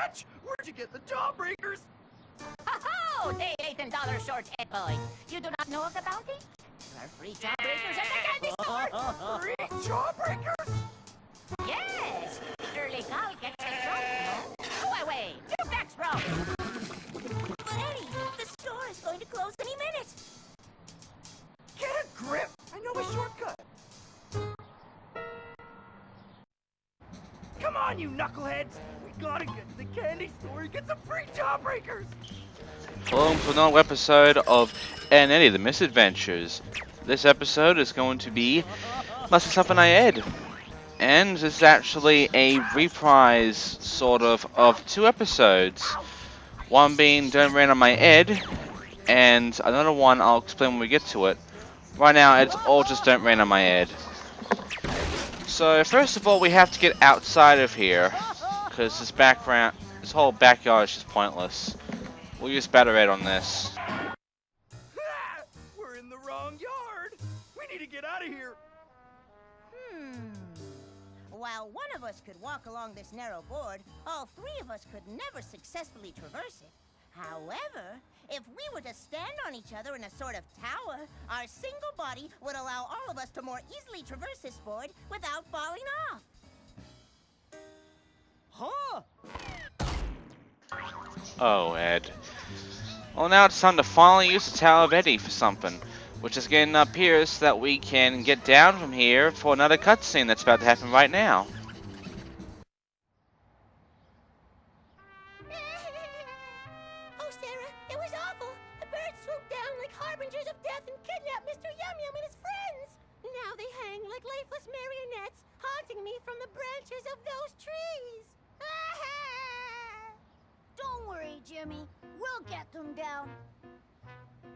wretch! Where'd you get the jawbreakers? Ho-ho! They $8 short, Ed boy. You do not know of the bounty? There are free jawbreakers at the candy store. Free jawbreakers? Yes! Early call gets the job, no? Go away! Two backs, bro! But Eddie, the store is going to close any minute. Get a grip! I know a shortcut. Come on, you knuckleheads! We gotta get to the candy store and get some free jawbreakers! Welcome to another episode of Eddy, the Mis-Edventures. This episode is going to be Myself and Ed. And this is actually a reprise, sort of two episodes. One being Don't Rain on My Ed, and another one I'll explain when we get to it. Right now, it's all just Don't Rain on My Ed. So, first of all, we have to get outside of here, because this whole backyard is just pointless. We'll use Batter Ed on this. We're in the wrong yard! We need to get out of here! While one of us could walk along this narrow board, all three of us could never successfully traverse it. However, if we were to stand on each other in a sort of tower, our single body would allow all of us to more easily traverse this board without falling off. Huh? Oh, Ed. Well, now it's time to finally use the Tower of Eddy for something, which is getting up here so that we can get down from here for another cutscene that's about to happen right now. Oh, Sarah, it was awful. The birds swooped down like harbingers of death and kidnapped Mr. Yum Yum and his friends. Now they hang like lifeless marionettes, haunting me from the branches of those trees. Don't worry, Jimmy. We'll get them down.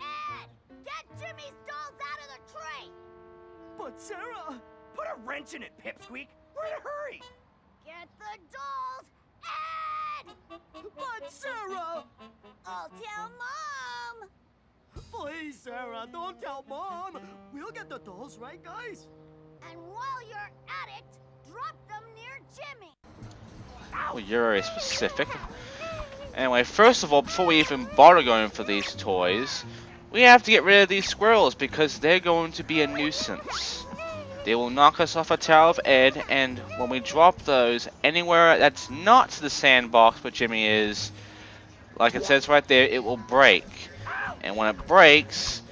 Ed, get Jimmy's dolls out of the tray! But Sarah, put a wrench in it, Pipsqueak. We're in a hurry. Get the dolls, Ed! But Sarah! I'll tell Mom! Please, Sarah, don't tell Mom. We'll get the dolls, right, guys? And while you're at it, drop them near Jimmy! Well, you're very specific. Anyway, first of all, before we even bother going for these toys, we have to get rid of these squirrels because they're going to be a nuisance. They will knock us off a Tower of Ed, and when we drop those anywhere that's not the sandbox where Jimmy is, like it says right there, it will break. And when it breaks,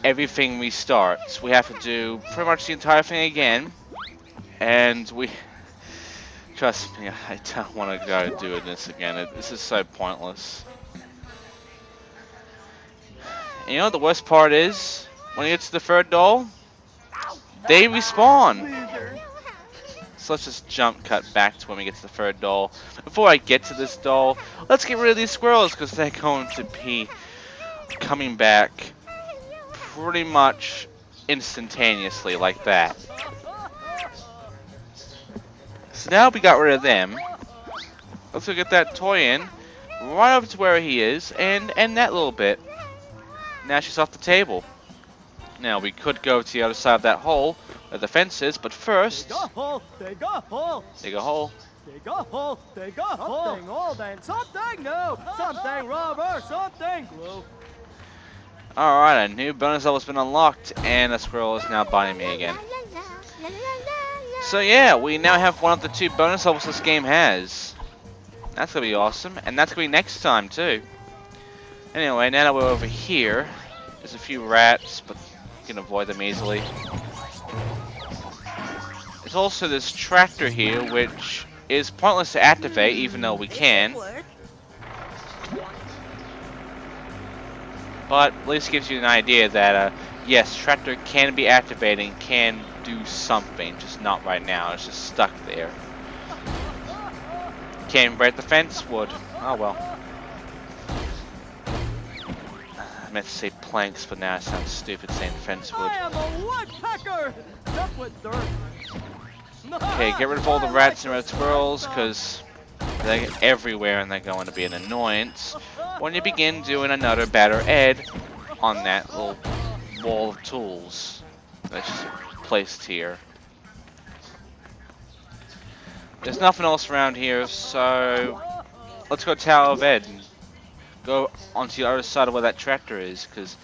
everything restarts. We have to do pretty much the entire thing again, and trust me, I don't want to go doing this again. This is so pointless. And you know what the worst part is? When you get to the third doll, they respawn. So let's just jump cut back to when we get to the third doll. Before I get to this doll, let's get rid of these squirrels because they're going to be coming back pretty much instantaneously like that. So now we got rid of them. Let's go get that toy in, right over to where he is, and end that little bit. Now she's off the table. Now we could go to the other side of that hole where the fence is, but first... Dig a hole, dig a hole. Dig a hole. Dig a hole, dig a hole. Something old and something new. Something rubber, something glue. Alright, a new bonus level has been unlocked, and the squirrel is now biting me again. So yeah, we now have one of the two bonus levels this game has. That's gonna be awesome, and that's gonna be next time too. Anyway, now that we're over here, there's a few rats, but you can avoid them easily. There's also this tractor here, which is pointless to activate, even though we can. But at least gives you an idea that, yes, tractor can be activated and can do something, just not right now. It's just stuck there. Can't break the fence, wood. Oh well. I meant to say planks, but now it sounds stupid saying fence wood. I am a woodpecker! Not with dirt. Okay, get rid of all the rats and red squirrels, because they're everywhere and they're going to be an annoyance when you begin doing another Batter Ed on that little wall of tools that's just placed here. There's nothing else around here, so let's go Tower of Ed and go onto the other side of where that tractor is, because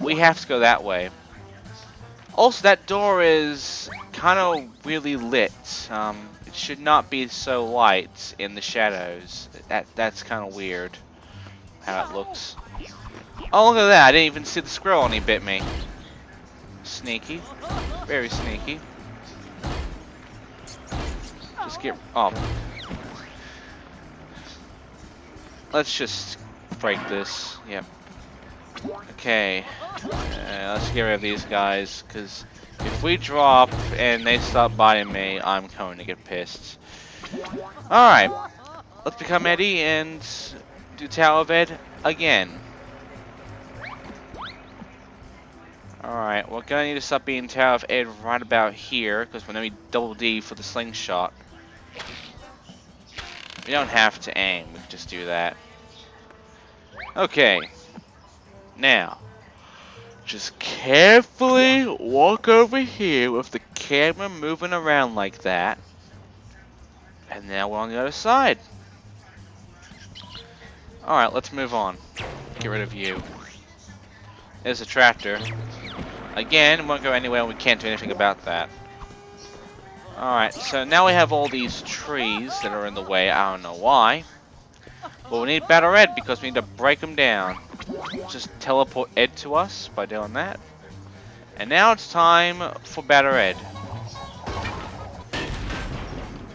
we have to go that way. Also, that door is kind of really lit. It should not be so light in the shadows. That's kind of weird how it looks. Oh, look at that! I didn't even see the squirrel when he bit me. Sneaky, very sneaky. Just get Let's just break this. Yep. Okay. Let's get rid of these guys, because if we drop and they stop biting me, I'm going to get pissed. Alright. Let's become Eddy and do Tower of Ed again. Alright, we're going to need to stop being Tower of Ed right about here, because we're going to need double D for the slingshot. We don't have to aim, we can just do that. Okay. Now, just carefully walk over here with the camera moving around like that. And now we're on the other side. Alright, let's move on. Get rid of you. There's a tractor. Again, won't go anywhere and we can't do anything about that. Alright, so now we have all these trees that are in the way. I don't know why. But we need Battle Ed because we need to break them down. Just teleport Ed to us by doing that. And now it's time for Battle Ed.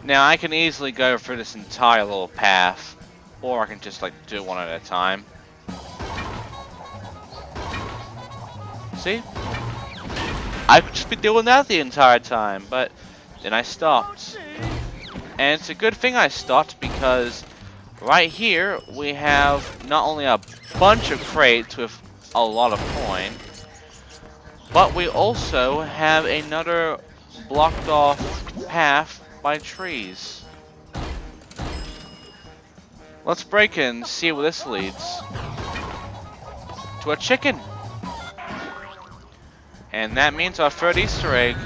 Now I can easily go through this entire little path. Or I can just like do one at a time. See? I could just be doing that the entire time, but then I stopped. And it's a good thing I stopped because right here we have not only a bunch of crates with a lot of coin, but we also have another blocked off path by trees. Let's break in and see where this leads. To a chicken. And that means our third Easter egg.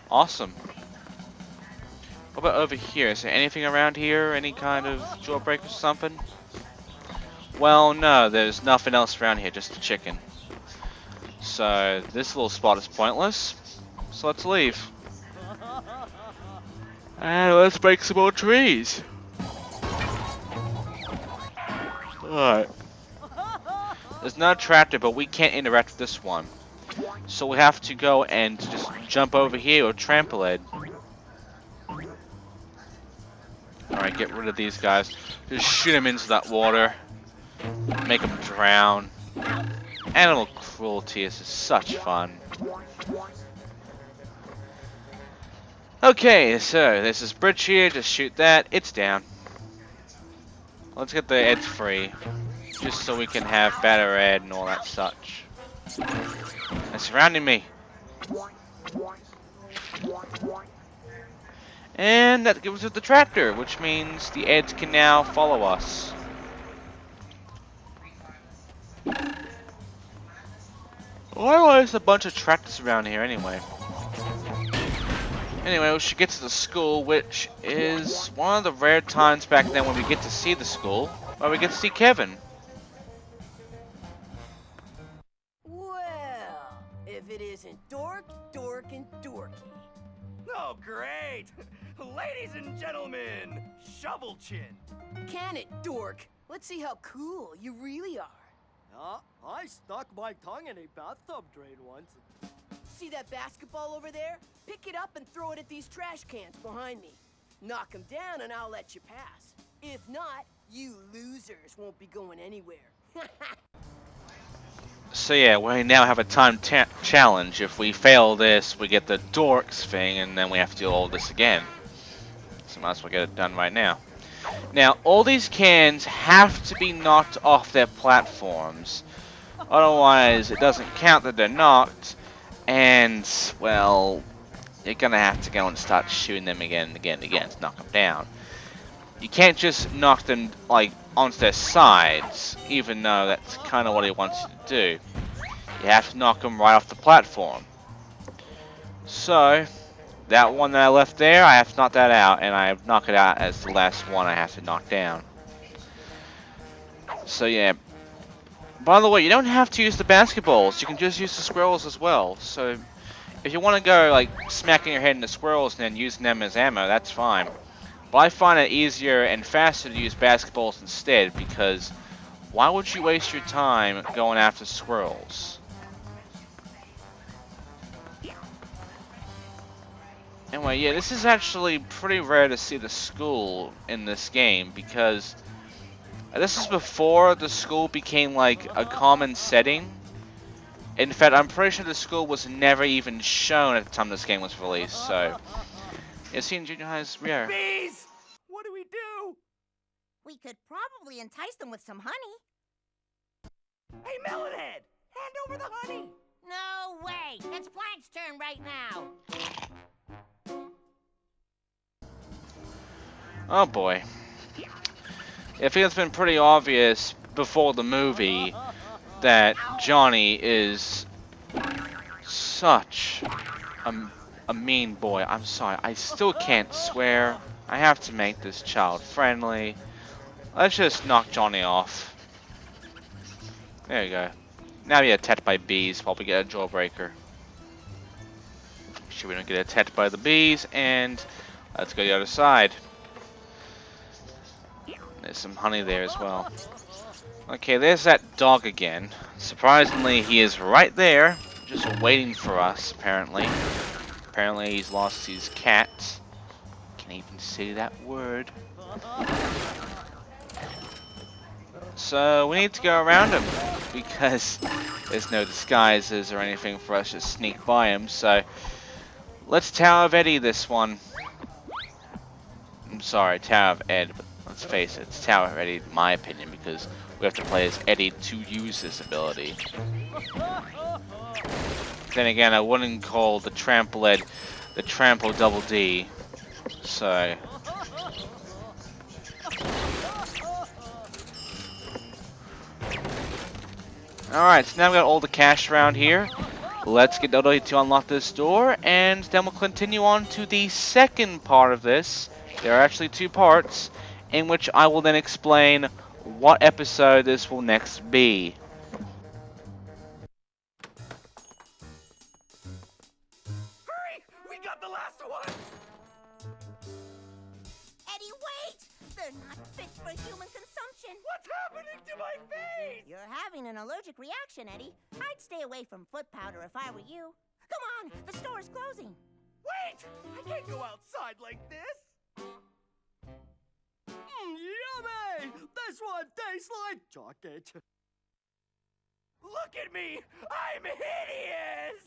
Awesome. What about over here? Is there anything around here? Any kind of jailbreak or something? Well, no, there's nothing else around here, just a chicken. So, this little spot is pointless. So let's leave. And let's break some more trees. Alright. There's not a tractor, but we can't interact with this one. So we have to go and just jump over here or trample it. Alright, get rid of these guys. Just shoot them into that water. Make them drown. Animal cruelty is just such fun. Okay, so there's this bridge here. Just shoot that. It's down. Let's get the Eds free. Just so we can have better Ed and all that such. They're surrounding me. And that gives us the tractor, which means the Eds can now follow us. Why is there a bunch of tractors around here anyway? Anyway, we should get to the school, which is one of the rare times back then when we get to see the school, where we get to see Kevin. Well, if it isn't Dork, Dork, and Dorky. Oh, great! Ladies and gentlemen, Shovel Chin. Can it, Dork? Let's see how cool you really are. I stuck my tongue in a bathtub drain once. See that basketball over there? Pick it up and throw it at these trash cans behind me. Knock them down and I'll let you pass. If not, you losers won't be going anywhere. So yeah, we now have a time challenge. If we fail this, we get the dorks thing, and then we have to do all this again. So might as well get it done right now. Now, all these cans have to be knocked off their platforms. Otherwise, it doesn't count that they're knocked. And, well, you're gonna have to go and start shooting them again and again and again to knock them down. You can't just knock them, like, onto their sides, even though that's kind of what he wants you to do. You have to knock them right off the platform. So, that one that I left there, I have to knock that out, and I knock it out as the last one I have to knock down. So yeah. By the way, you don't have to use the basketballs. You can just use the squirrels as well. So if you want to go like smacking your head into squirrels and then using them as ammo, that's fine. But I find it easier and faster to use basketballs instead, because why would you waste your time going after squirrels? Anyway, yeah, this is actually pretty rare to see the school in this game, because this is before the school became like a common setting. In fact, I'm pretty sure the school was never even shown at the time this game was released, so yeah, seeing junior high's rare. Bees! What do we do? We could probably entice them with some honey. Hey, Melonhead! Hand over the honey! No way! It's Plank's turn right now. Oh boy. I think it's been pretty obvious before the movie that Johnny is such a mean boy. I'm sorry, I still can't swear. I have to make this child friendly. Let's just knock Johnny off. There you go. Now we get attacked by bees while we get a jawbreaker. Make sure we don't get attacked by the bees, and let's go to the other side. There's some honey there as well. Okay, there's that dog again. Surprisingly, he is right there, just waiting for us, apparently. Apparently, he's lost his cat. Can't even say that word. So, we need to go around him, because there's no disguises or anything for us to sneak by him, so let's Tower of Eddy this one. I'm sorry, Tower of Ed, but let's face it, it's Tower of Eddy in my opinion, because we have to play as Eddy to use this ability. Then again, I wouldn't call the Trample Ed the Trample Double D, so... Alright, so now we've got all the cash around here. Let's get Dodo to unlock this door, and then we'll continue on to the second part of this. There are actually two parts, in which I will then explain what episode this will next be. Hurry! We got the last one! Eddie, wait! They're not fit for human consumption. What's happening to my face? You're having an allergic reaction, Eddie. I'd stay away from foot powder if I were you. Come on, the store is closing. Wait! I can't go outside like this! Yummy! This one tastes like chocolate. Look at me! I'm hideous!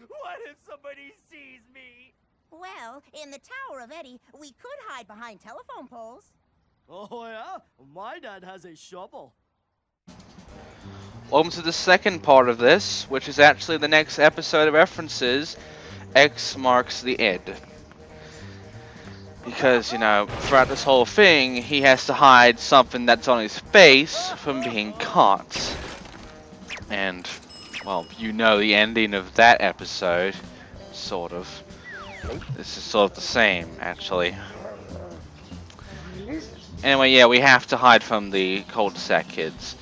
What if somebody sees me? Well, in the Tower of Eddy, we could hide behind telephone poles. Oh yeah? My dad has a shovel. Welcome to the second part of this, which is actually the next episode of references. X marks the Ed. Because, you know, throughout this whole thing, he has to hide something that's on his face from being caught. And, well, you know the ending of that episode. Sort of. This is sort of the same, actually. Anyway, yeah, we have to hide from the cul-de-sac kids.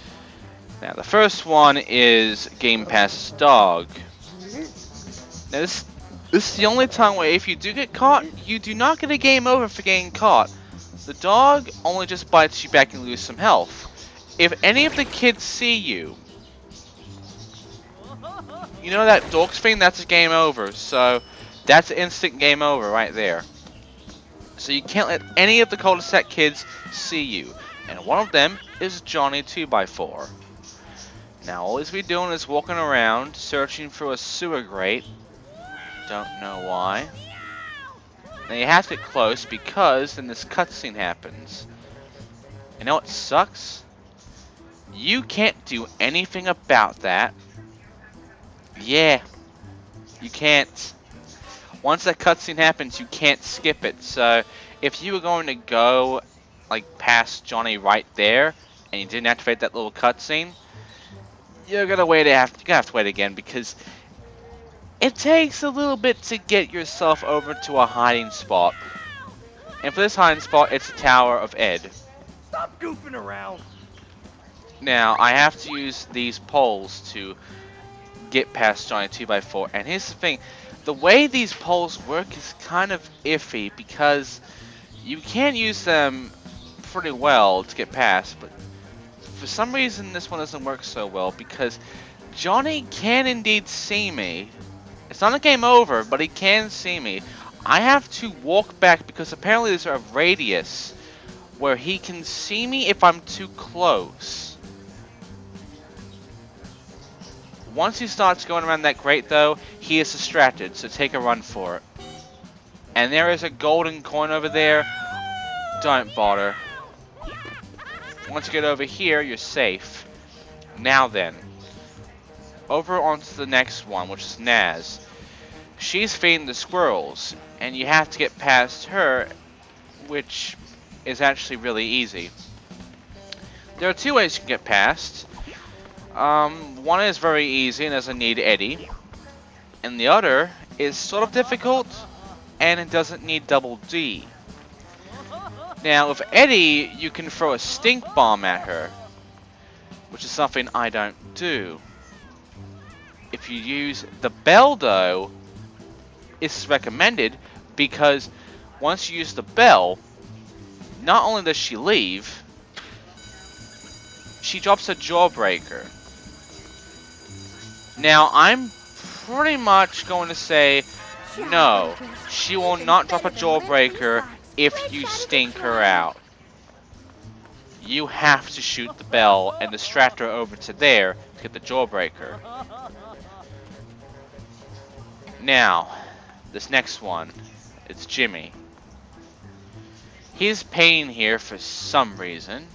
Now, the first one is Game Pass's dog. Now, this is the only time where if you do get caught, you do not get a game over for getting caught. The dog only just bites you back and lose some health. If any of the kids see you, you know that dorks thing? That's a game over. So, that's an instant game over right there. So you can't let any of the cul-de-sac kids see you. And one of them is Johnny 2x4. Now, all he's been doing is walking around, searching for a sewer grate. Don't know why. Now you have to get close because then this cutscene happens. You know what sucks? You can't do anything about that. Yeah, you can't. Once that cutscene happens, you can't skip it. So if you were going to go like past Johnny right there and you didn't activate that little cutscene, you're gonna have to wait again because it takes a little bit to get yourself over to a hiding spot. And for this hiding spot, it's the Tower of Ed. Stop goofing around. Now, I have to use these poles to get past Johnny 2x4. And here's the thing. The way these poles work is kind of iffy because you can use them pretty well to get past. But for some reason, this one doesn't work so well because Johnny can indeed see me. It's not a game over, but he can see me. I have to walk back because apparently there's a radius where he can see me if I'm too close. Once he starts going around that grate though, he is distracted, so take a run for it. And there is a golden coin over there. Don't bother. Once you get over here, you're safe. Now then. Over onto the next one, which is Naz. She's feeding the squirrels, and you have to get past her, which is actually really easy. There are two ways you can get past. One is very easy and doesn't need Eddy, and the other is sort of difficult and it doesn't need double D. Now with Eddy, you can throw a stink bomb at her, which is something I don't do. If you use the bell though, it's recommended because once you use the bell, not only does she leave, she drops a jawbreaker. Now, I'm pretty much going to say, no, she will not drop a jawbreaker if you stink her out. You have to shoot the bell and distract her over to there to get the jawbreaker. Now, this next one, it's Jimmy. He's paying here for some reason.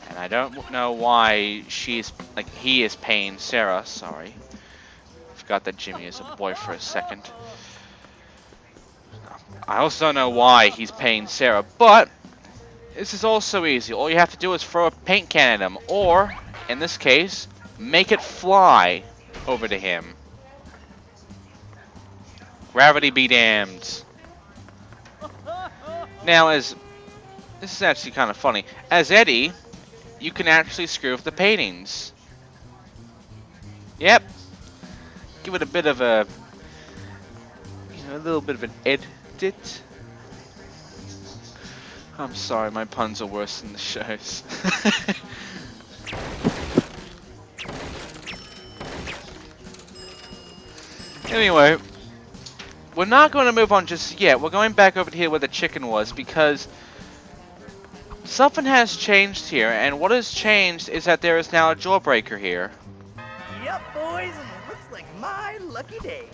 And I don't know why he is paying Sarah, sorry. Forgot that Jimmy is a boy for a second. I also don't know why he's paying Sarah, but this is also easy. All you have to do is throw a paint can at him, or, in this case, make it fly over to him. Gravity be damned. Now, this is actually kind of funny. As Eddy, you can actually screw with the paintings. Yep. Give it a bit of a, a little bit of an edit. I'm sorry, my puns are worse than the shows. Anyway, we're not going to move on just yet. We're going back over here where the chicken was because something has changed here, and what has changed is that there is now a jawbreaker here. Yep, boys, and it looks like my lucky day.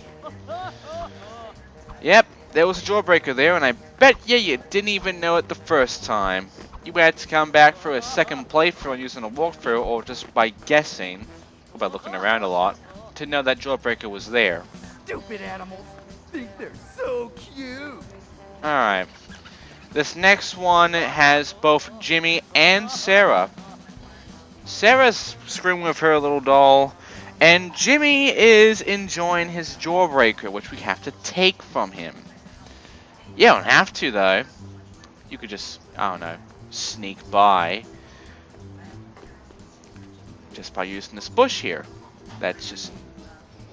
Yep, there was a jawbreaker there, and I bet you didn't even know it the first time. You had to come back for a second playthrough using a walkthrough, or just by guessing, or by looking around a lot, to know that jawbreaker was there. Stupid animals think they're so cute. Alright. This next one has both Jimmy and Sarah. Sarah's screwing with her little doll, and Jimmy is enjoying his jawbreaker, which we have to take from him. You don't have to, though. You could just, I don't know, sneak by. Just by using this bush here. That's just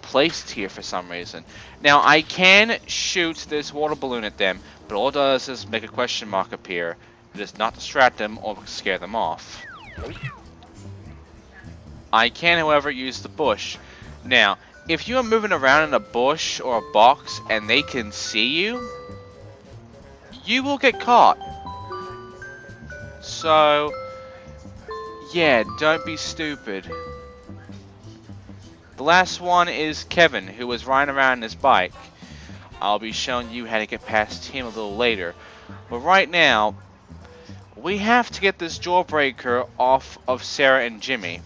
placed here for some reason. Now, I can shoot this water balloon at them, but all it does is make a question mark appear. It does not distract them or scare them off. I can, however, use the bush. Now, if you are moving around in a bush or a box and they can see you, you will get caught. So, yeah, don't be stupid. The last one is Kevin, who was riding around on his bike. I'll be showing you how to get past him a little later. But right now, we have to get this jawbreaker off of Sarah and Jimmy.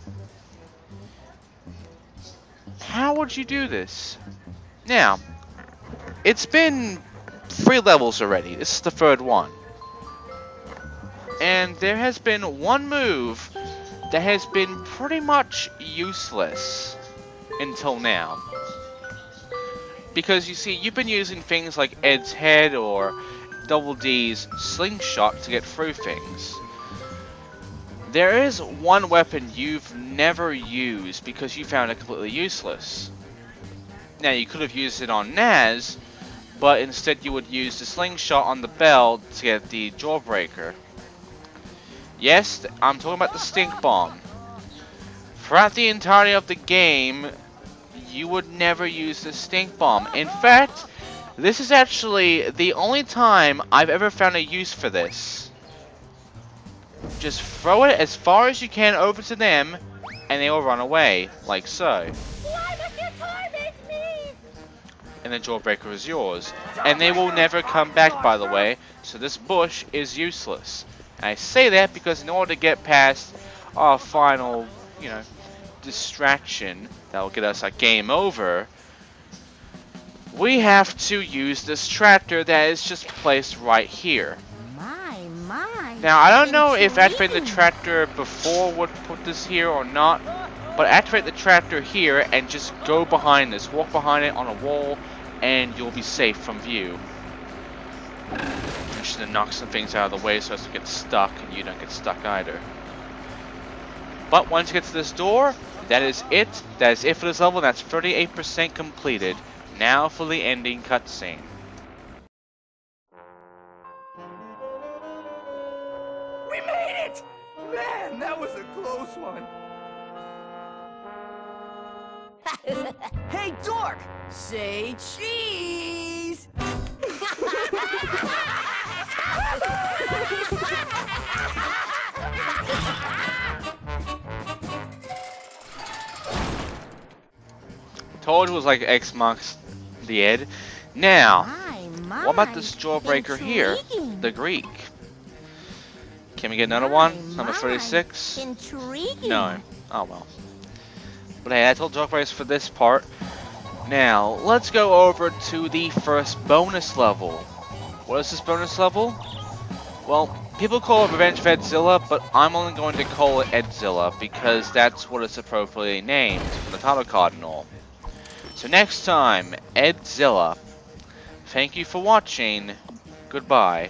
How would you do this? Now, it's been 3 levels already. This is the 3rd one. And there has been one move that has been pretty much useless until now. Because you see, you've been using things like Ed's head or Double D's slingshot to get through things. There is one weapon you've never used because you found it completely useless. Now, you could have used it on Naz, but instead you would use the slingshot on the bell to get the jawbreaker. Yes, I'm talking about the stink bomb. Throughout the entirety of the game, you would never use the stink bomb. In fact, this is actually the only time I've ever found a use for this. Just throw it as far as you can over to them, and they will run away, like so. Why must you torment me? And the jawbreaker is yours. And they will never come back, by the way, so this bush is useless. And I say that because in order to get past our final, distraction that will get us a game over, we have to use this tractor that is just placed right here. My. Now, I don't know if activating the tractor before would put this here or not, but activate the tractor here and just go behind this. Walk behind it on a wall, and you'll be safe from view. I'm just gonna knock some things out of the way so as to get stuck, and you don't get stuck either. But once you get to this door, that is it. That is it for this level, and that's 38% completed. Now for the ending cutscene. We made it! Man, that was a close one. Hey, dork! Say cheese! Told you it was like X marks the Ed. Now, My. what about this jawbreaker here? Intriguing. The Greek. Can we get another one? Number 36? Intriguing. No. Oh well. But hey, that's all jawbreakers for this part. Now, let's go over to the first bonus level. What is this bonus level? Well, people call it Revenge of Edzilla, but I'm only going to call it Edzilla because that's what it's appropriately named from the title card and all. So next time, Edzilla. Thank you for watching. Goodbye.